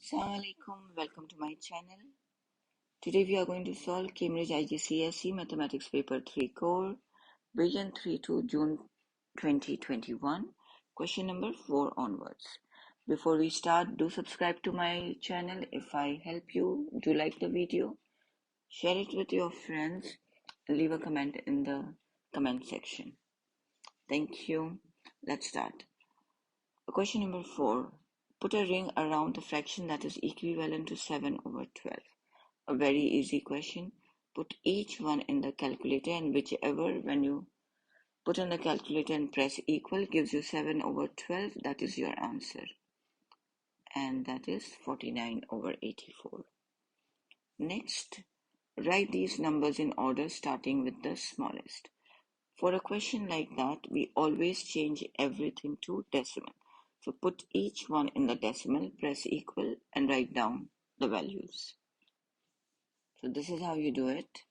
Assalamu alaikum, welcome to my channel. Today we are going to solve Cambridge GCSE Mathematics Paper 3 Core, Vision 3 to June 2021, question number 4 onwards. Before we start, do subscribe to my channel if I help you. Do like the video, share it with your friends, and leave a comment in the comment section. Thank you. Let's start. Question number 4. Put a ring around the fraction that is equivalent to 7 over 12. A very easy question. Put each one in the calculator, and whichever, when you put in the calculator and press equal, gives you 7 over 12. That is your answer. And that is 49 over 84. Next, write these numbers in order starting with the smallest. For a question like that, we always change everything to decimal. So put each one in the decimal, press equal, and write down the values. So this is how you do it.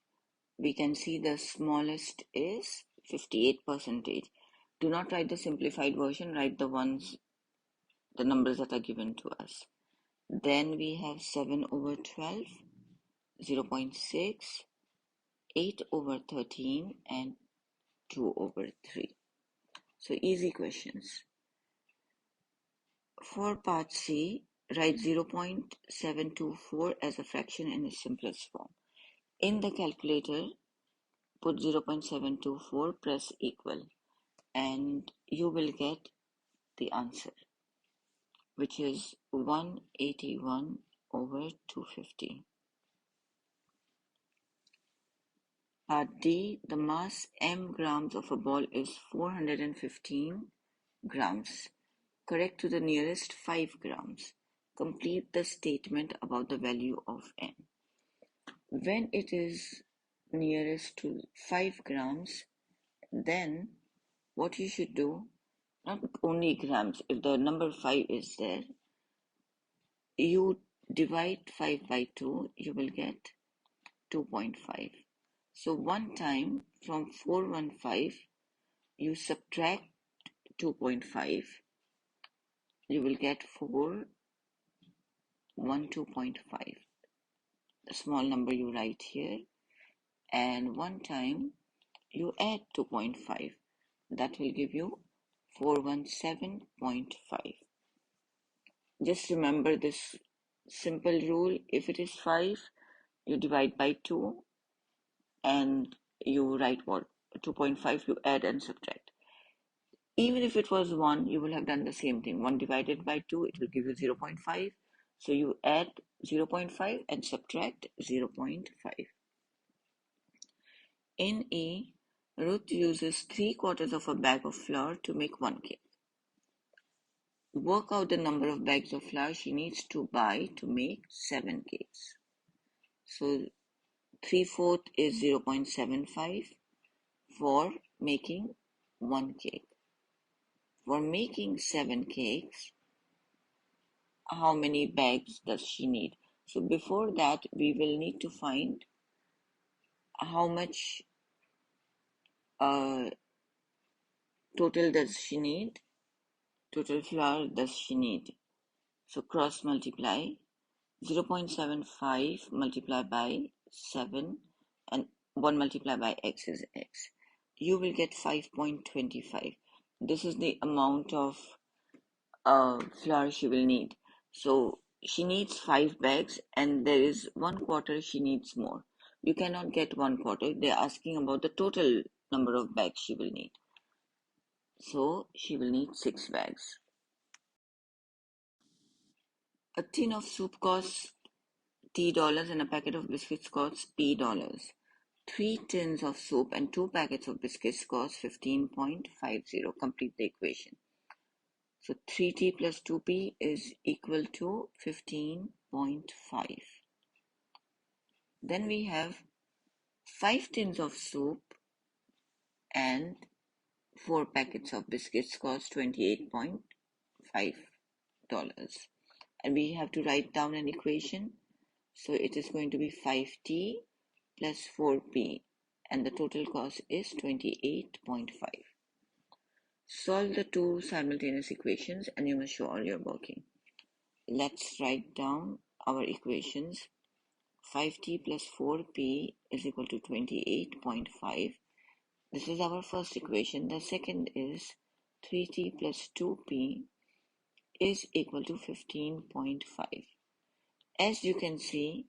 We can see the smallest is 58%. Do not write the simplified version, write the numbers that are given to us. Then we have 7 over 12, 0.6, 8 over 13, and 2 over 3. So easy questions. For part C, write 0.724 as a fraction in its simplest form. In the calculator, put 0.724, press equal, and you will get the answer, which is 181 over 250. Part D, the mass m grams of a ball is 415 grams. Correct to the nearest 5 grams. Complete the statement about the value of n. When it is nearest to 5 grams, then what you should do, not only grams, if the number 5 is there, you divide 5 by 2, you will get 2.5. So one time from 415, you subtract 2.5, you will get 412.5. The small number you write here, and one time you add 2.5. That will give you 417.5. Just remember this simple rule. If it is 5, you divide by 2 and you write 2.5, you add and subtract. Even if it was 1, you will have done the same thing. 1 divided by 2, it will give you 0.5. So you add 0.5 and subtract 0.5. In E, Ruth uses 3/4 of a bag of flour to make 1 cake. Work out the number of bags of flour she needs to buy to make 7 cakes. So 3/4 is 0.75 for making 1 cake. For making 7 cakes, how many bags does she need? So before that, we will need to find how much total does she need, total flour does she need. So cross multiply, 0.75 multiplied by 7, and 1 multiplied by x is x. You will get 5.25. This is the amount of flour she will need. So she needs 5 bags, and there is 1/4 she needs more. You cannot get 1/4. They're asking about the total number of bags she will need. So she will need 6 bags. A tin of soup costs $T and a packet of biscuits costs $P. 3 tins of soup and 2 packets of biscuits cost 15.50. Complete the equation. So 3T plus 2P is equal to 15.5. Then we have 5 tins of soup and 4 packets of biscuits cost $28.5. And we have to write down an equation. So it is going to be 5T plus 4P, and the total cost is 28.5. Solve the two simultaneous equations and you must show all your working. let's write down our equations. 5t plus 4p is equal to 28.5. This is our first equation. The second is 3t plus 2p is equal to 15.5. As you can see,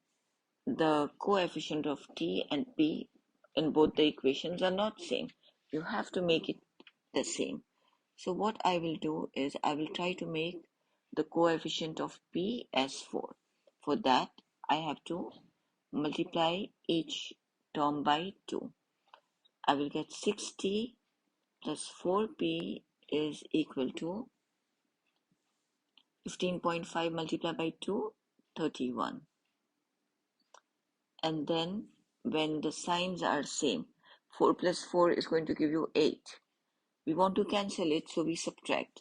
the coefficient of t and p in both the equations are not same. You have to make it the same. So what I will do is I will try to make the coefficient of p as 4. For that, I have to multiply each term by 2. I will get 6t plus 4p is equal to 15.5 multiplied by 2, 31. And then when the signs are same, 4 plus 4 is going to give you 8. We want to cancel it, so we subtract.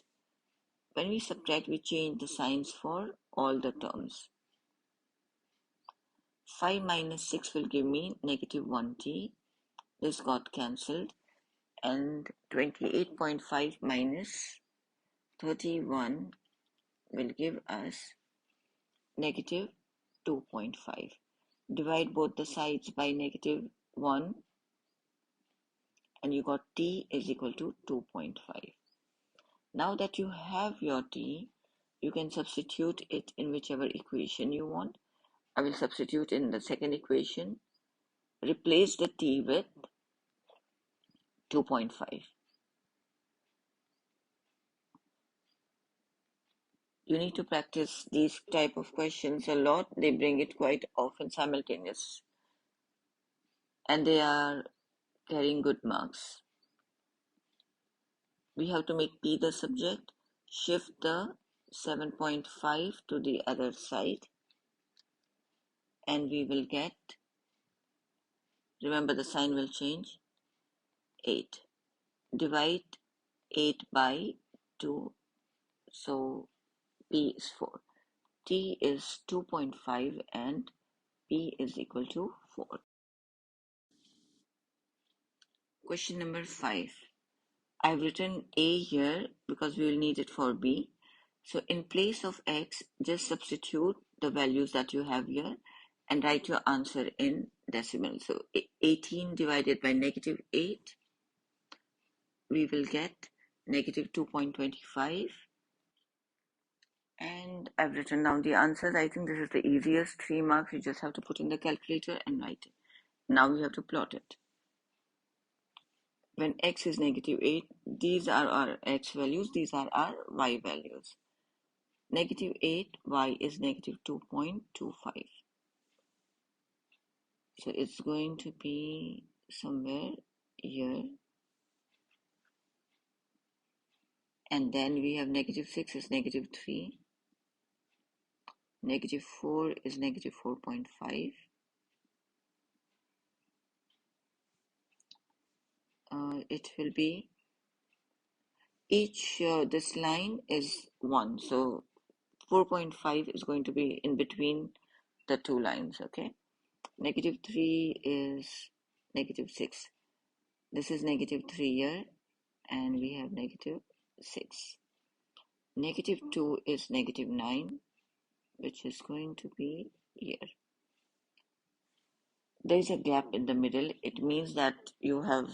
When we subtract, we change the signs for all the terms. 5 minus 6 will give me negative 1t. This got cancelled. And 28.5 minus 31 will give us negative 2.5. Divide both the sides by negative 1 and you got t is equal to 2.5. Now that you have your t, you can substitute it in whichever equation you want. I will substitute in the second equation. Replace the t with 2.5. You need to practice these type of questions a lot. They bring it quite often simultaneous. And they are carrying good marks. We have to make p the subject, shift the 7.5 to the other side, and we will get, remember the sign will change, 8. Divide 8 by 2, so p is 4. T is 2.5 and p is equal to 4. Question number 5. I've written A here because we will need it for B. So in place of X, just substitute the values that you have here and write your answer in decimal. So 18 divided by negative 8, we will get negative 2.25. And I've written down the answers. I think this is the easiest. 3 marks. You just have to put in the calculator and write it. Now we have to plot it. When x is negative 8, these are our x values, these are our y values. Negative 8, y is negative 2.25. So it's going to be somewhere here. And then we have negative 6 is negative 3. Negative 4 is negative 4.5. It will be each, this line is 1. So 4.5 is going to be in between the two lines, okay? Negative 3 is negative 6. This is negative 3 here, and we have negative 6. Negative 2 is negative 9, which is going to be here. There is a gap in the middle. It means that you have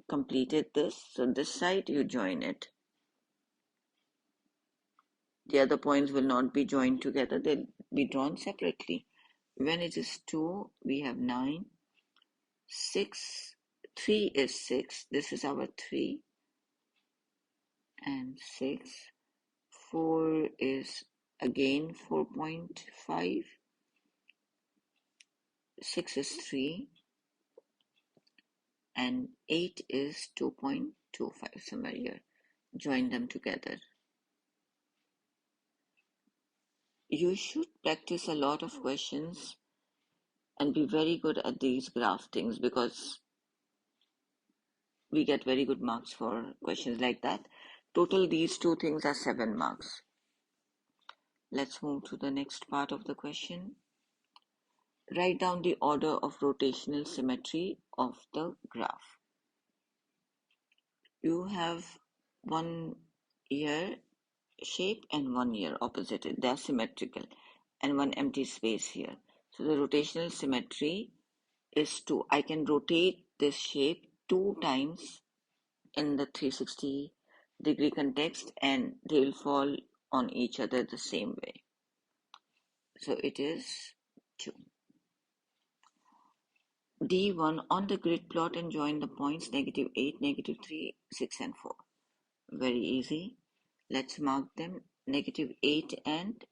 completed this. So this side, you join it. The other points will not be joined together. They'll be drawn separately. When it is 2, we have 9. 6, 3 is 6. This is our 3. And 6. 4 is again 4.5. 6 is 3. And 8 is 2.25, somewhere here. Join them together. You should practice a lot of questions and be very good at these graftings, because we get very good marks for questions like that. Total, these two things are 7 marks. Let's move to the next part of the question. Write down the order of rotational symmetry of the graph. You have one here shape and one here opposite it. They are symmetrical, and one empty space here. So the rotational symmetry is 2. I can rotate this shape 2 times in the 360-degree context, and they will fall on each other the same way. So it is 2. D1, on the grid plot and join the points -8, -3, 6 and 4. Very easy. Let's mark them. -8 and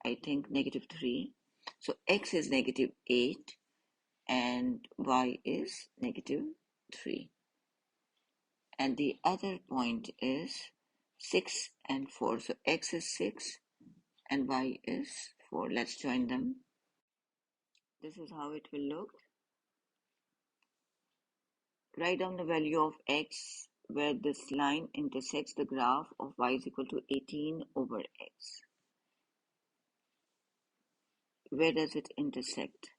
I think -3. So x is -8 and y is -3. And the other point is 6 and 4. So x is 6 and y is 4. Let's join them. This is how it will look. Write down the value of x where this line intersects the graph of y is equal to 18 over x. Where does it intersect?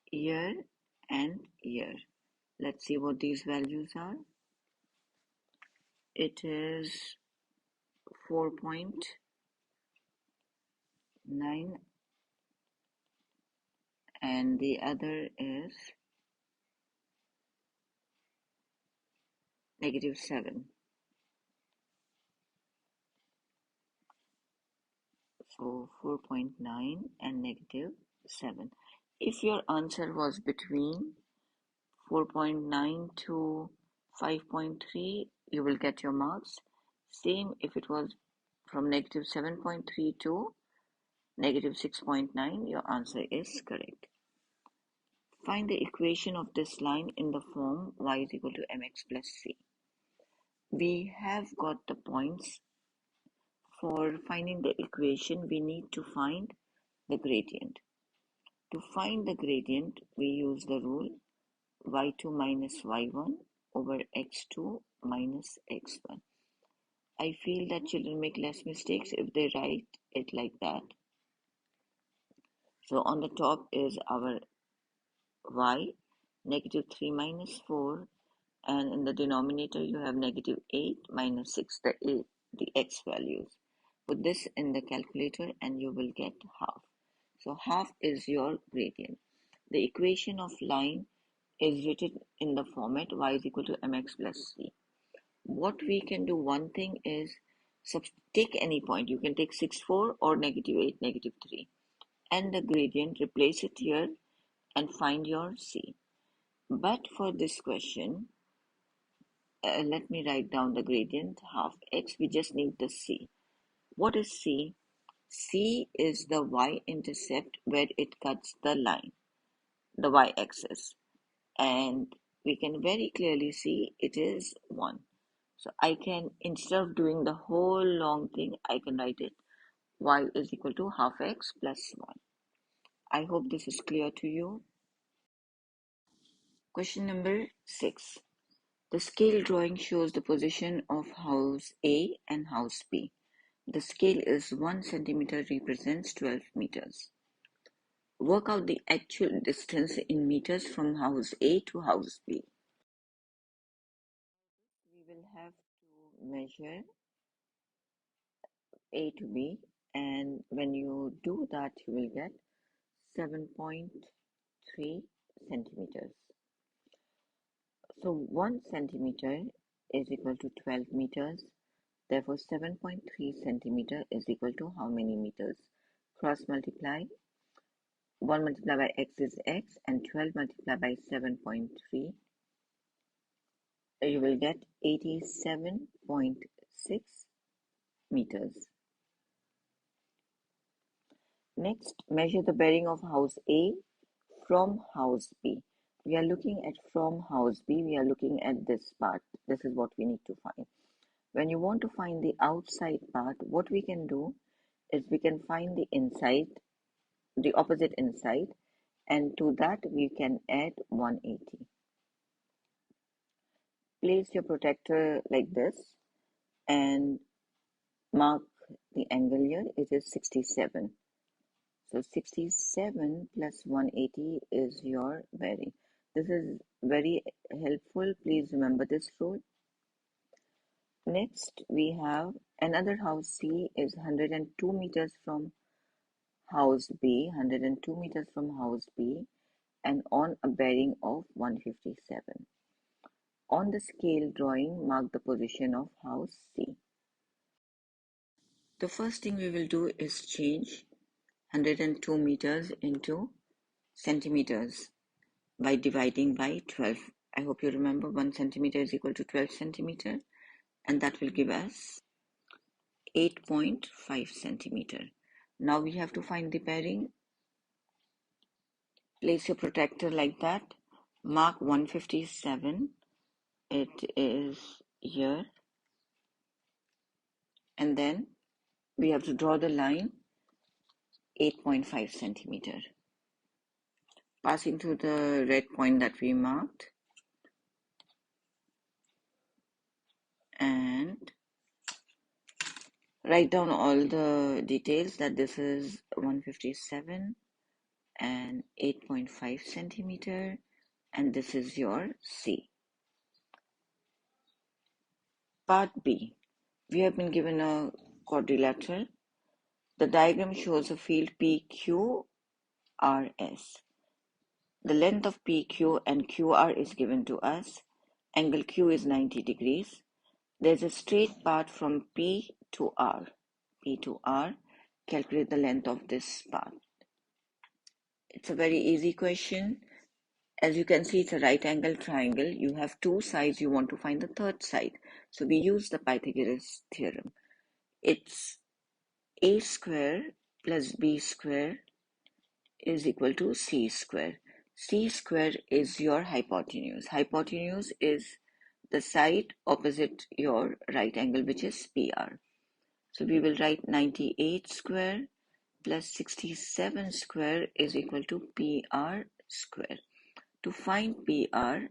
Here and here. Let's see what these values are. It is 4.9 and the other is -7. So 4.9 and -7. If your answer was between 4.9 to 5.3, you will get your marks. Same if it was from -7.3 to -6.9, your answer is correct. Find the equation of this line in the form y is equal to mx plus c. We have got the points. For finding the equation, we need to find the gradient. To find the gradient, we use the rule y2 minus y1 over x2 minus x1. I feel that children make less mistakes if they write it like that. So on the top is our y, -3 minus 4, and in the denominator you have -8 minus 6, the x values. Put this in the calculator and you will get half. So half is your gradient. The equation of line is written in the format y is equal to mx plus c. What we can do, one thing is take any point. You can take 6, 4 or -8, -3, and the gradient, replace it here and find your c. But for this question, let me write down the gradient, half x. We just need the c. What is c? C is the y-intercept where it cuts the line, the y-axis. And we can very clearly see it is 1. So I can, instead of doing the whole long thing, I can write it y is equal to half x plus 1. I hope this is clear to you. Question number 6. The scale drawing shows the position of house A and house B. The scale is 1 centimeter represents 12 meters. Work out the actual distance in meters from house A to house B. We will have to measure A to B, and when you do that, you will get 7.3 centimeters. So 1 centimeter is equal to 12 meters. Therefore, 7.3 centimeter is equal to how many meters? Cross multiply. 1 multiplied by x is x, and 12 multiplied by 7.3. You will get 87.6 meters. Next, measure the bearing of house A from house B. We are looking at from house B, we are looking at this part. This is what we need to find. When you want to find the outside part, what we can do is we can find the inside, the opposite inside, and to that we can add 180. Place your protractor like this and mark the angle here. It is 67. So 67 plus 180 is your bearing. This is very helpful. Please remember this rule. Next, we have another house C is 102 meters from house B, 102 meters from house B, and on a bearing of 157. On the scale drawing, mark the position of house C. The first thing we will do is change 102 meters into centimeters by dividing by 12. I hope you remember 1 centimeter is equal to 12 centimeter, and that will give us 8.5 centimeter. Now we have to find the bearing. Place your protractor like that. Mark 157. It is here. And then we have to draw the line 8.5 centimeter. Passing through the red point that we marked. And write down all the details that this is 157 and 8.5 centimeter, and this is your C. Part B. We have been given a quadrilateral. The diagram shows a field PQRS. The length of PQ and QR is given to us. Angle Q is 90 degrees. There's a straight path from P to R. P to R. Calculate the length of this path. It's a very easy question. As you can see, it's a right angle triangle. You have two sides. You want to find the third side. So we use the Pythagoras theorem. It's a square plus b square is equal to c square. C square is your hypotenuse. Hypotenuse is the side opposite your right angle, which is PR. So we will write 98 square plus 67 square is equal to PR square. To find PR,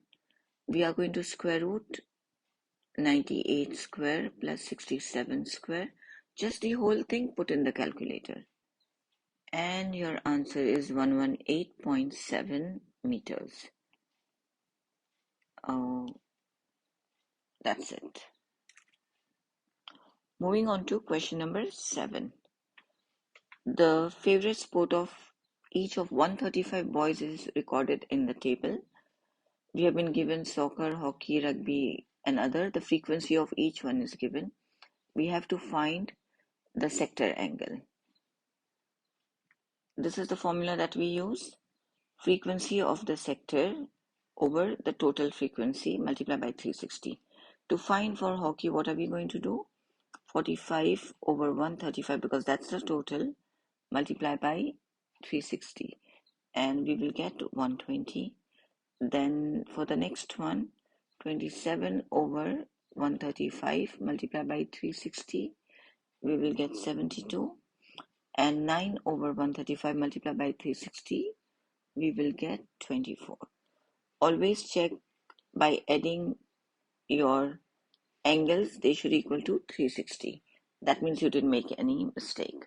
we are going to square root 98 square plus 67 square. Just the whole thing put in the calculator. And your answer is 118.7 meters. That's it. Moving on to question number 7. The favorite sport of each of 135 boys is recorded in the table. We have been given soccer, hockey, rugby, and other. The frequency of each one is given. We have to find the sector angle. This is the formula that we use. Frequency of the sector over the total frequency multiplied by 360. To find for hockey, what are we going to do? 45 over 135, because that's the total, multiply by 360, and we will get 120. Then for the next one, 27 over 135 multiplied by 360, we will get 72, and 9 over 135 multiplied by 360, we will get 24. Always check by adding your angles, they should equal to 360. That means you didn't make any mistake.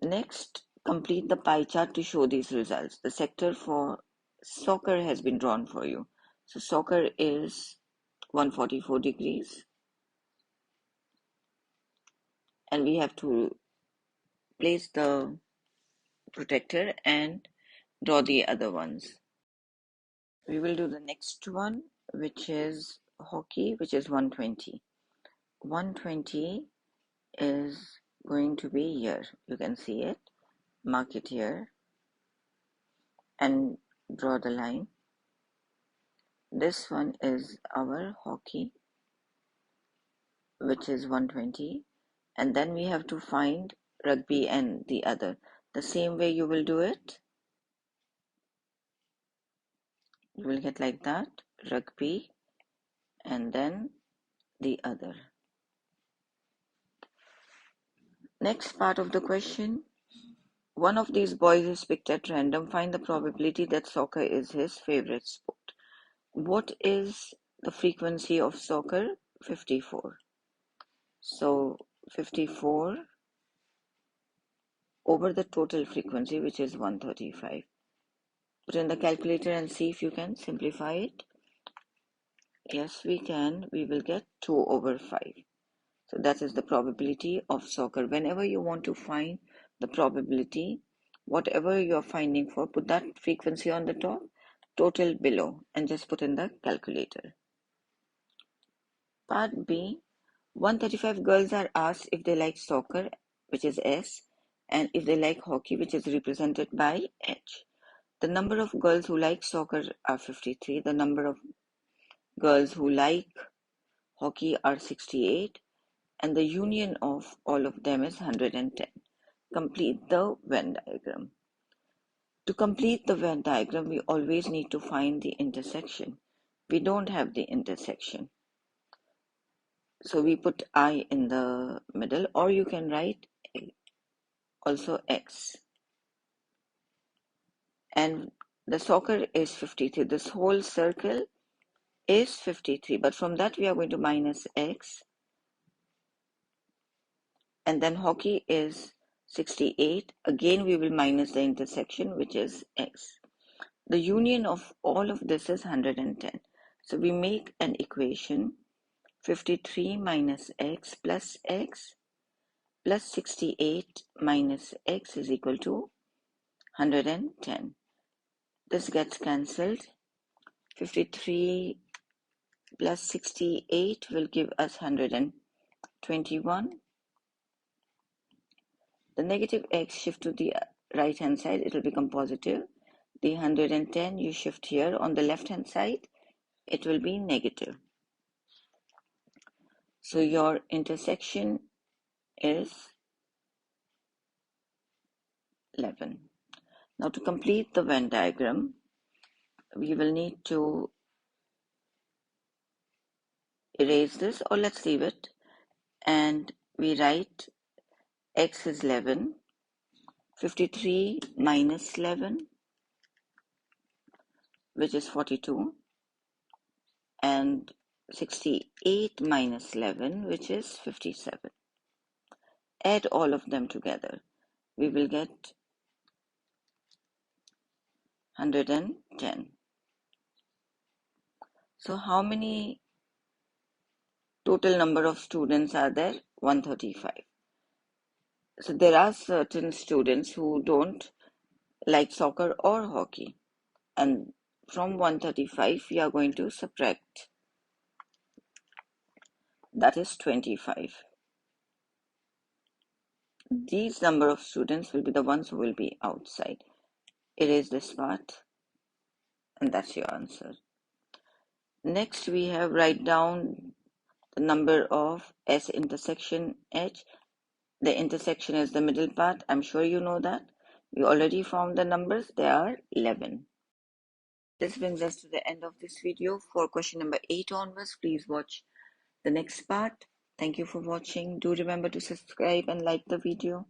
Next, complete the pie chart to show these results. The sector for soccer has been drawn for you. So soccer is 144 degrees. And we have to place the protector and draw the other ones. We will do the next one, which is hockey, which is 120. 120 is going to be here. You can see it. Mark it here and draw the line. This one is our hockey, which is 120, and then we have to find rugby and the other. The same way you will do it. You will get like that, rugby, and then the other. Next part of the question. One of these boys is picked at random. Find the probability that soccer is his favorite sport. What is the frequency of soccer? 54. So 54 over the total frequency, which is 135. Put in the calculator and see if you can simplify it. Yes, we can. We will get 2 over 5. So that is the probability of soccer. Whenever you want to find the probability, whatever you're finding for, put that frequency on the top, total below, and just put in the calculator. Part B, 135 girls are asked if they like soccer, which is S, and if they like hockey, which is represented by H. The number of girls who like soccer are 53. The number of girls who like hockey are 68. And the union of all of them is 110. Complete the Venn diagram. To complete the Venn diagram, we always need to find the intersection. We don't have the intersection. So we put I in the middle, or you can write also X. And the soccer is 53. This whole circle is 53. But from that, we are going to minus X. And then hockey is 68. Again, we will minus the intersection, which is X. The union of all of this is 110. So we make an equation 53 minus x plus 68 minus x is equal to 110. This gets cancelled. 53 plus 68 will give us 121. The negative x shift to the right hand side, it will become positive. The 110 you shift here on the left hand side, it will be negative. So your intersection is 11. Now to complete the Venn diagram, we will need to erase this, or let's leave it, and we write x is 11, 53 minus 11, which is 42, and 68 minus 11, which is 57. Add all of them together. We will get 110. So how many total number of students are there? 135. So there are certain students who don't like soccer or hockey. And from 135, we are going to subtract. That is 25. These number of students will be the ones who will be outside. Erase this part. And that's your answer. Next, we have write down the number of S intersection H. The intersection is the middle part. I'm sure you know that. We already found the numbers. They are 11. This brings us to the end of this video. For question number 8 onwards, please watch the next part. Thank you for watching. Do remember to subscribe and like the video.